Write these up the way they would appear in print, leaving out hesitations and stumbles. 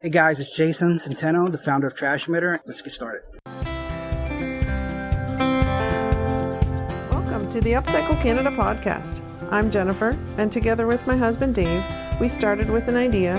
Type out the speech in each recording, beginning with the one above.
Hey guys, it's Jason Centeno, the founder of Trashmitter. Let's get started. Welcome to the Upcycle Canada podcast. I'm Jennifer, and together with my husband Dave, we started with an idea,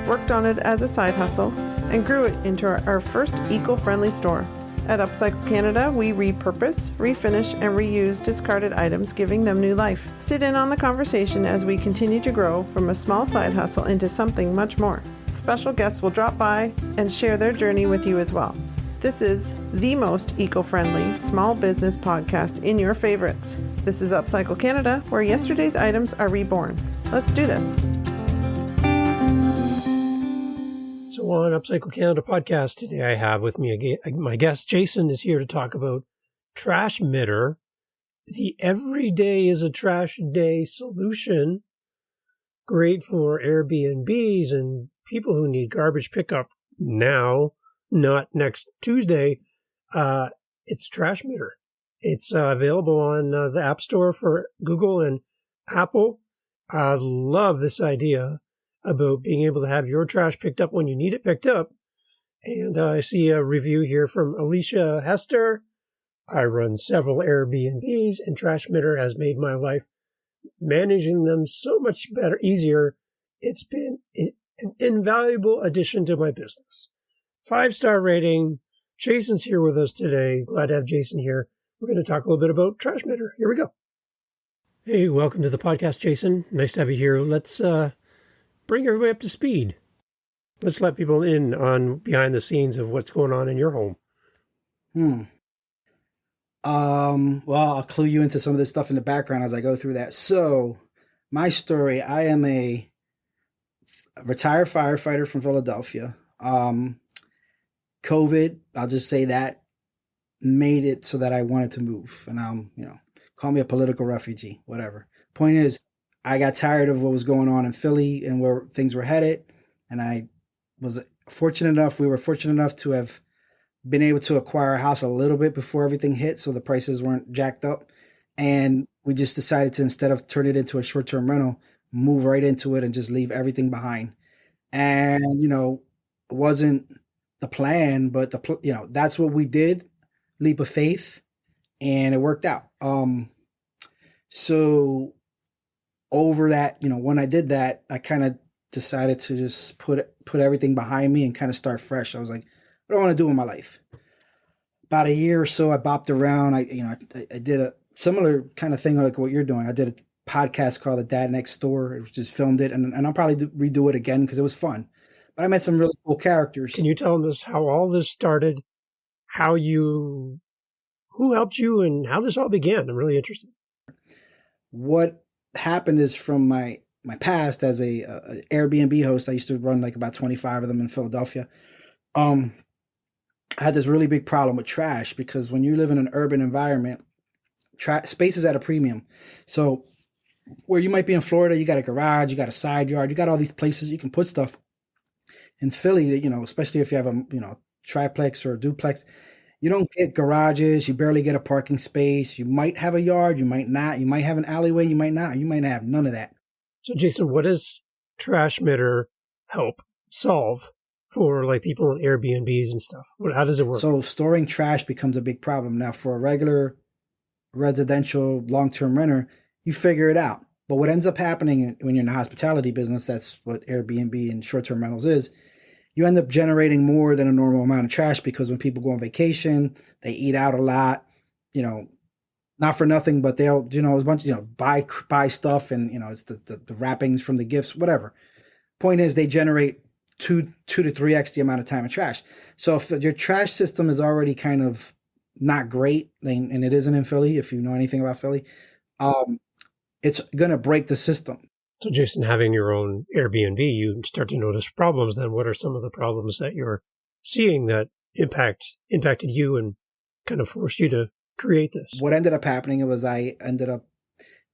worked on it as a side hustle, and grew it into our first eco-friendly store. At Upcycle Canada, we repurpose, refinish, and reuse discarded items, giving them new life. Sit in on the conversation as we continue to grow from a small side hustle into something much more. Special guests will drop by and share their journey with you as well. This is the most eco-friendly small business podcast in your favorites. This is Upcycle Canada, where yesterday's items are reborn. Let's do this. So on Upcycle Canada podcast today, I have with me my guest Jason is here to talk about Trashmitter, the everyday is a trash day solution, great for Airbnbs and people who need garbage pickup now, not next Tuesday. It's Trashmitter. It's available on the App Store for Google and Apple. I love this idea about being able to have your trash picked up when you need it picked up. And I see a review here from Alisa Hester. I run several Airbnbs, and Trashmitter has made my life managing them so much better, easier. It's been an invaluable addition to my business. 5-star rating. Jason's here with us today. Glad to have Jason here. We're going to talk a little bit about Trashmitter. Here we go. Hey, welcome to the podcast, Jason. Nice to have you here. Let's bring everybody up to speed. Let's let people in on behind the scenes of what's going on in your home. Well, I'll clue you into some of this stuff in the background as I go through that. So, my story, I am a retired firefighter from Philadelphia. COVID, I'll just say that, made it so that I wanted to move. And call me a political refugee, whatever. Point is, I got tired of what was going on in Philly and where things were headed. And we were fortunate enough to have been able to acquire a house a little bit before everything hit, so the prices weren't jacked up. And we just decided to, instead of turn it into a short-term rental, move right into it and just leave everything behind. And, it wasn't the plan, but that's what we did, leap of faith, and it worked out. So over that, when I did that, I kind of decided to just put everything behind me and kind of start fresh. I was like, what do I want to do in my life? About a year or so, I bopped around. I did a similar kind of thing like what you're doing. I did a podcast called The Dad Next Door. It was just filmed it, and I'll probably redo it again because it was fun. But I met some really cool characters. Can you tell us how all this started, who helped you, and how this all began? I'm really interested. What happened is, from my past as a Airbnb host, I used to run like about 25 of them in Philadelphia. I had this really big problem with trash because when you live in an urban environment, space is at a premium. So where you might be in Florida, you got a garage, you got a side yard, you got all these places you can put stuff. In Philly, especially if you have a triplex or a duplex, you don't get garages. You barely get a parking space. You might have a yard. You might not. You might have an alleyway. You might not. You might have none of that. So, Jason, what does Trashmitter help solve for like people in Airbnbs and stuff? How does it work? So storing trash becomes a big problem. Now, for a regular residential long-term renter, you figure it out. But what ends up happening when you're in the hospitality business, that's what Airbnb and short-term rentals is, you end up generating more than a normal amount of trash because when people go on vacation, they eat out a lot, not for nothing, but they'll, a bunch, buy stuff and, it's the wrappings from the gifts, whatever. Point is, they generate 2 to 3x the amount of time of trash. So if your trash system is already kind of not great, and it isn't in Philly, if you know anything about Philly, it's going to break the system. So, Jason, having your own Airbnb, you start to notice problems. Then what are some of the problems that you're seeing that impacted you and kind of forced you to create this? What ended up happening was I ended up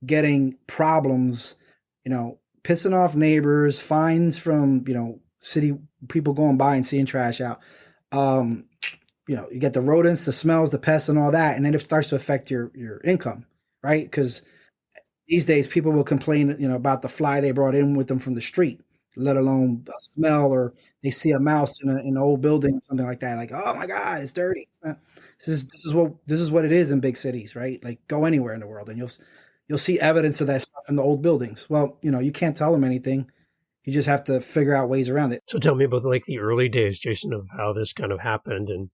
getting problems, pissing off neighbors, fines from, city people going by and seeing trash out. You get the rodents, the smells, the pests and all that. And then it starts to affect your income, right? Because these days people will complain, about the fly they brought in with them from the street, let alone a smell or they see a mouse in an old building or something like that, like, oh my God, it's dirty. This is what it is in big cities, right? Like go anywhere in the world and you'll see evidence of that stuff in the old buildings. Well, you can't tell them anything. You just have to figure out ways around it. So tell me about like the early days, Jason, of how this kind of happened, and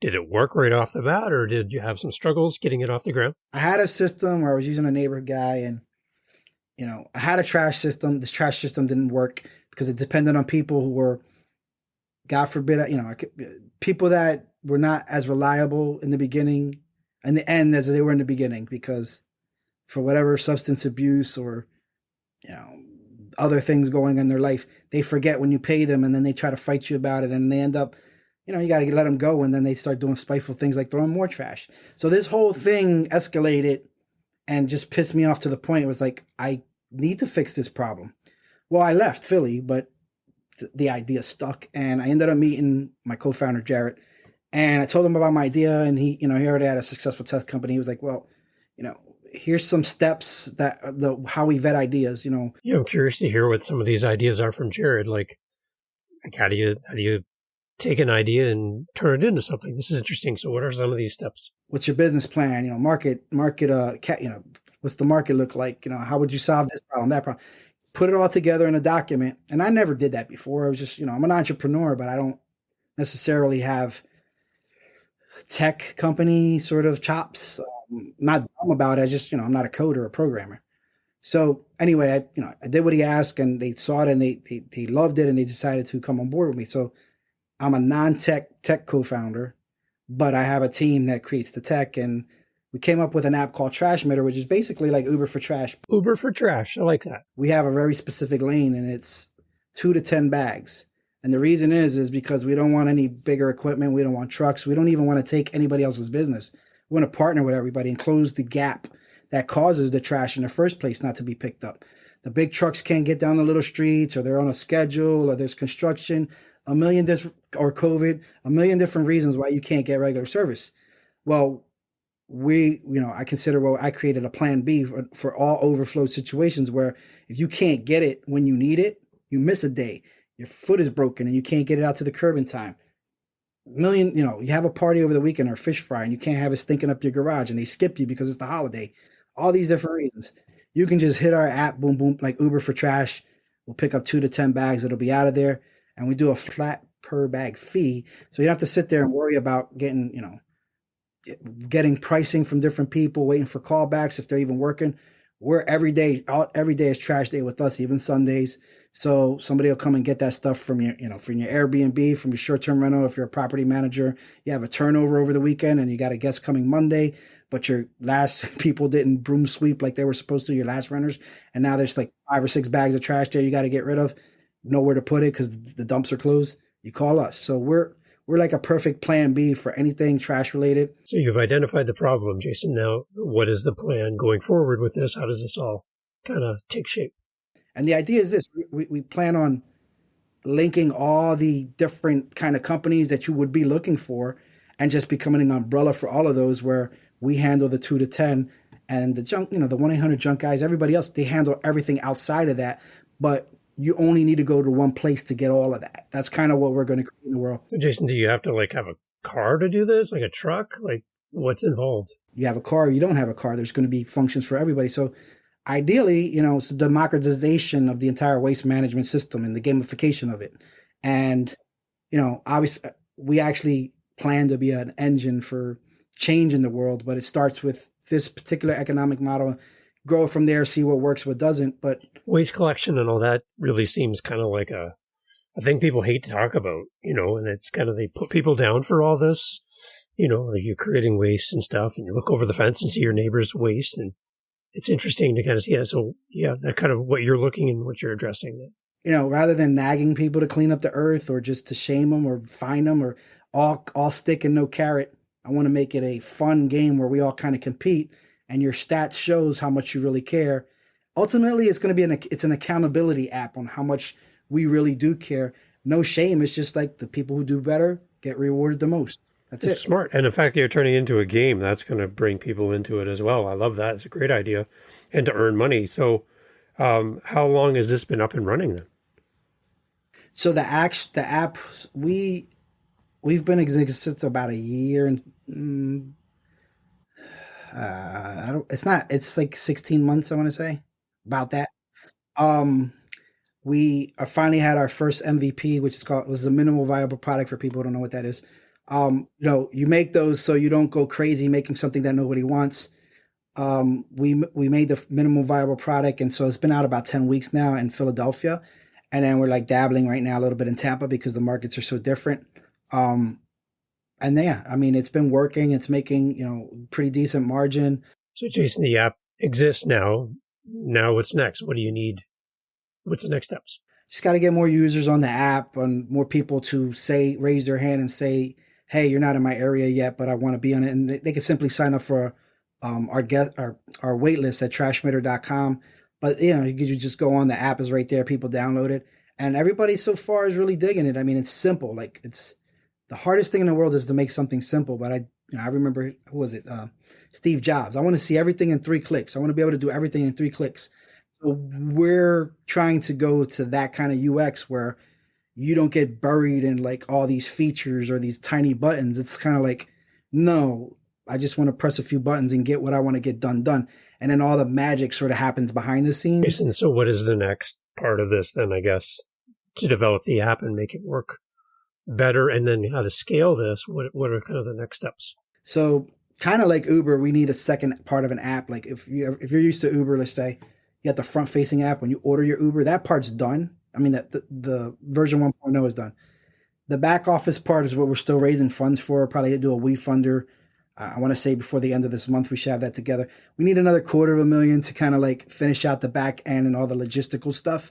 did it work right off the bat, or did you have some struggles getting it off the ground? I had a system where I was using a neighborhood guy, and I had a trash system. This trash system didn't work because it depended on people who were, God forbid, people that were not as reliable in the beginning and the end as they were in the beginning, because for whatever substance abuse or other things going on in their life, they forget when you pay them, and then they try to fight you about it, and they end up, you got to let them go, and then they start doing spiteful things like throwing more trash. So this whole thing escalated and just pissed me off to the point it was like, I need to fix this problem. Well, I left Philly, but the idea stuck, and I ended up meeting my co-founder Jarrett, and I told him about my idea, and he already had a successful tech company. He was like, well, here's some steps that how we vet ideas. Yeah, I'm curious to hear what some of these ideas are from Jared. Like how do you take an idea and turn it into something? This is interesting. So what are some of these steps? What's your business plan? Market, what's the market look like? How would you solve this problem, that problem? Put it all together in a document. And I never did that before. I was just, I'm an entrepreneur, but I don't necessarily have tech company sort of chops. Not dumb about it. I just, I'm not a coder or a programmer. So anyway, I did what he asked, and they saw it, and they loved it, and they decided to come on board with me. So I'm a non-tech co-founder, but I have a team that creates the tech, and we came up with an app called Trashmitter, which is basically like Uber for trash. Uber for trash. I like that. We have a very specific lane, and it's 2 to 10 bags. And the reason is because we don't want any bigger equipment. We don't want trucks. We don't even want to take anybody else's business. We want to partner with everybody and close the gap that causes the trash in the first place not to be picked up. The big trucks can't get down the little streets, or they're on a schedule, or there's construction, or COVID, a million different reasons why you can't get regular service. Well, I consider, I created a plan B for all overflow situations where if you can't get it when you need it, you miss a day, your foot is broken and you can't get it out to the curb in time. You have a party over the weekend or fish fry and you can't have it stinking up your garage and they skip you because it's the holiday. All these different reasons. You can just hit our app, boom, boom, like Uber for trash. We'll pick up 2 to 10 bags. It'll be out of there. And we do a flat per bag fee. So you don't have to sit there and worry about getting pricing from different people, waiting for callbacks if they're even working. We're every day is trash day with us, even Sundays. So somebody will come and get that stuff from your Airbnb, from your short-term rental. If you're a property manager, you have a turnover over the weekend and you got a guest coming Monday, but your last people didn't broom sweep like they were supposed to, your last renters. And now there's like 5 or 6 bags of trash there you got to get rid of. Nowhere to put it because the dumps are closed. You call us. So we're like a perfect plan B for anything trash related. So you've identified the problem, Jason. Now, what is the plan going forward with this? How does this all kind of take shape? And the idea is this. We plan on linking all the different kind of companies that you would be looking for and just becoming an umbrella for all of those, where we handle the 2 to 10 and the junk, the 1-800 junk guys, everybody else, they handle everything outside of that. But you only need to go to one place to get all of that. That's kind of what we're going to create in the world. So Jason, do you have to have a car to do this? Like a truck? Like what's involved? You have a car, you don't have a car. There's going to be functions for everybody. So ideally, it's the democratization of the entire waste management system and the gamification of it. And, obviously we actually plan to be an engine for change in the world, but it starts with this particular economic model. Grow from there, see what works, what doesn't. But waste collection and all that really seems kind of like a thing people hate to talk about, and it's kind of, they put people down for all this, like you're creating waste and stuff, and you look over the fence and see your neighbor's waste, and it's interesting to kind of see that. So yeah, that kind of what you're looking and what you're addressing. Rather than nagging people to clean up the earth or just to shame them or fine them or all stick and no carrot, I want to make it a fun game where we all kind of compete. And your stats shows how much you really care. Ultimately, it's going to be it's an accountability app on how much we really do care. No shame. It's just like the people who do better get rewarded the most. That's it. It's smart. And the fact that you're turning it into a game, that's going to bring people into it as well. I love that. It's a great idea. And to earn money. So how long has this been up and running then? So the app we've been existing about a year and I don't. It's not. It's like 16 months. I want to say about that. Um, we finally had our first MVP, which is called was a minimal viable product for people who don't know what that is. You make those so you don't go crazy making something that nobody wants. We made the minimal viable product, and so it's been out about 10 weeks now in Philadelphia, and then we're like dabbling right now a little bit in Tampa because the markets are so different. Um, and yeah, I mean, it's been working. It's making pretty decent margin. So, Jason, the app exists now. Now, what's next? What do you need? What's the next steps? Just got to get more users on the app and more people to raise their hand and say, hey, you're not in my area yet, but I want to be on it. And they can simply sign up for our wait list at trashmitter.com. But, you just go on, the app is right there. People download it. And everybody so far is really digging it. I mean, it's simple. Like, it's the hardest thing in the world is to make something simple. But I remember, who was it? Steve Jobs. I want to see everything in 3 clicks. I want to be able to do everything in 3 clicks. So we're trying to go to that kind of UX where you don't get buried in like all these features or these tiny buttons. It's kind of like, no, I just want to press a few buttons and get what I want to get done. And then all the magic sort of happens behind the scenes. Jason, so what is the next part of this then, I guess, to develop the app and make it work better, and then how to scale this? What are kind of the next steps? So kind of like Uber, we need a second part of an app. Like if you're used to Uber, let's say you got the front facing app when you order your Uber, that part's done. I mean, that the version 1.0 is done. The back office part is what we're still raising funds for. Probably do a WeFunder. I want to say before the end of this month, we should have that together. We need another $250,000 to kind of like finish out the back end and all the logistical stuff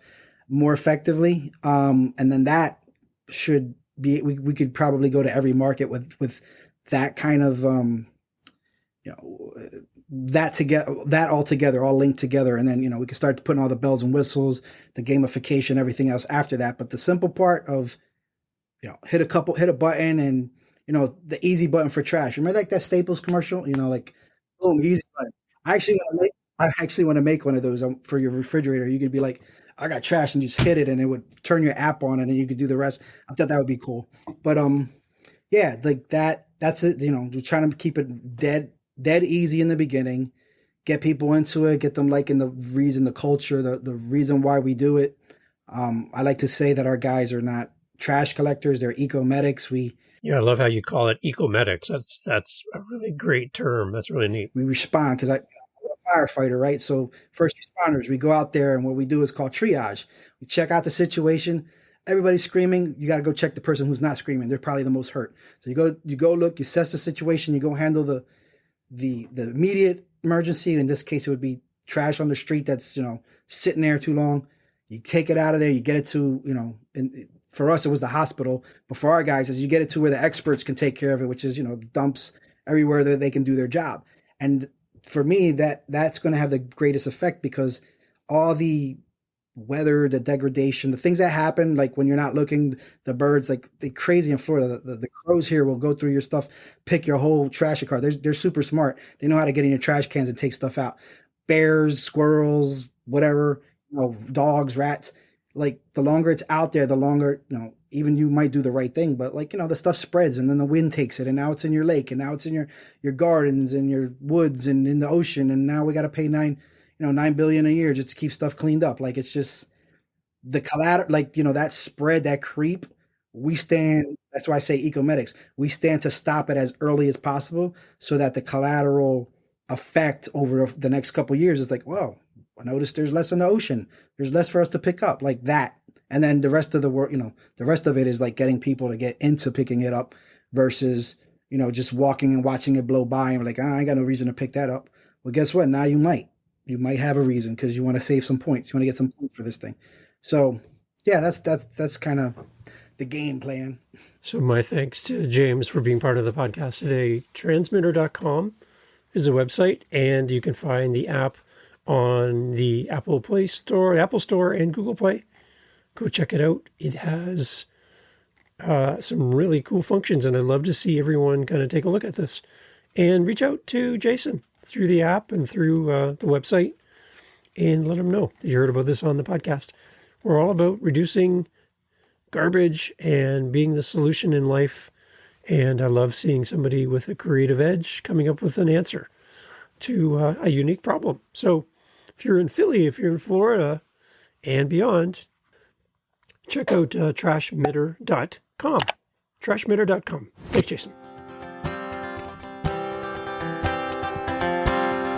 more effectively. And then that should be, we could probably go to every market with that kind of, that all together, all linked together. And then, we can start putting all the bells and whistles, the gamification, everything else after that. But the simple part of, hit a button and, the easy button for trash. Remember like that Staples commercial, like, boom, easy button. I actually want to make one of those for your refrigerator. You could be like, I got trash, and just hit it and it would turn your app on, and then you could do the rest. I thought that would be cool. But, yeah, like that's it. We're trying to keep it dead easy in the beginning, get people into it, get them liking the reason, the culture, the reason why we do it. I like to say that our guys are not trash collectors. They're eco-medics. I love how you call it eco-medics. That's a really great term. That's really neat. We respond because I'm a firefighter, right? So first responders, we go out there and what we do is called triage. We check out the situation. Everybody's screaming. You got to go check the person who's not screaming. They're probably the most hurt. So you go look, you assess the situation, you go handle the immediate emergency. In this case, it would be trash on the street that's, sitting there too long. You take it out of there, you get it to, and for us, it was the hospital. But for our guys, is you get it to where the experts can take care of it, which is, dumps everywhere that they can do their job. And for me, that's going to have the greatest effect because all the weather, the degradation, the things that happen, like when you're not looking, the birds, like they're crazy in Florida. The crows here will go through your stuff, pick your whole trash car. They're super smart. They know how to get in your trash cans and take stuff out. Bears, squirrels, whatever, dogs, rats. Like the longer it's out there, the longer, even you might do the right thing, but like, the stuff spreads and then the wind takes it and now it's in your lake and now it's in your gardens and your woods and in the ocean. And now we got to pay $9 billion a year just to keep stuff cleaned up. Like it's just the collateral, like, that spread, that creep, that's why I say eco-medics. We stand to stop it as early as possible so that the collateral effect over the next couple of years is like, whoa, I noticed there's less in the ocean. There's less for us to pick up like that. And then the rest of the work, the rest of it is like getting people to get into picking it up versus, just walking and watching it blow by and like, I ain't got no reason to pick that up. Well, guess what? Now you might have a reason because you want to save some points. You want to get some points for this thing. So yeah, that's kind of the game plan. So my thanks to James for being part of the podcast today. Transmitter.com is a website, and you can find the app on the Apple Store and Google Play. Go check it out. It has some really cool functions, and I'd love to see everyone kind of take a look at this and reach out to Jason through the app and through the website and let him know that you heard about this on the podcast. We're all about reducing garbage and being the solution in life. And I love seeing somebody with a creative edge coming up with an answer to a unique problem. So if you're in Philly, if you're in Florida and beyond, check out trashmitter.com. Trashmitter.com. Thanks, Jason.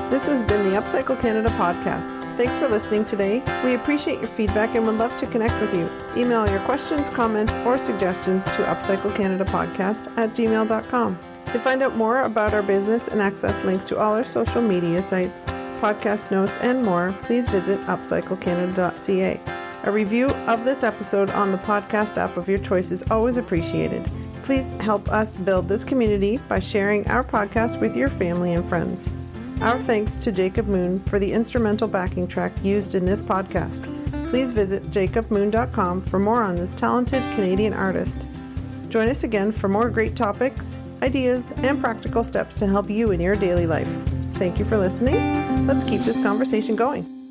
This has been the Upcycle Canada podcast. Thanks for listening today. We appreciate your feedback and would love to connect with you. Email your questions, comments, or suggestions to upcyclecanadapodcast@gmail.com. To find out more about our business and access links to all our social media sites, podcast notes, and more, please visit upcyclecanada.ca. A review of this episode on the podcast app of your choice is always appreciated. Please help us build this community by sharing our podcast with your family and friends. Our thanks to Jacob Moon for the instrumental backing track used in this podcast. Please visit jacobmoon.com for more on this talented Canadian artist. Join us again for more great topics, ideas, and practical steps to help you in your daily life. Thank you for listening. Let's keep this conversation going.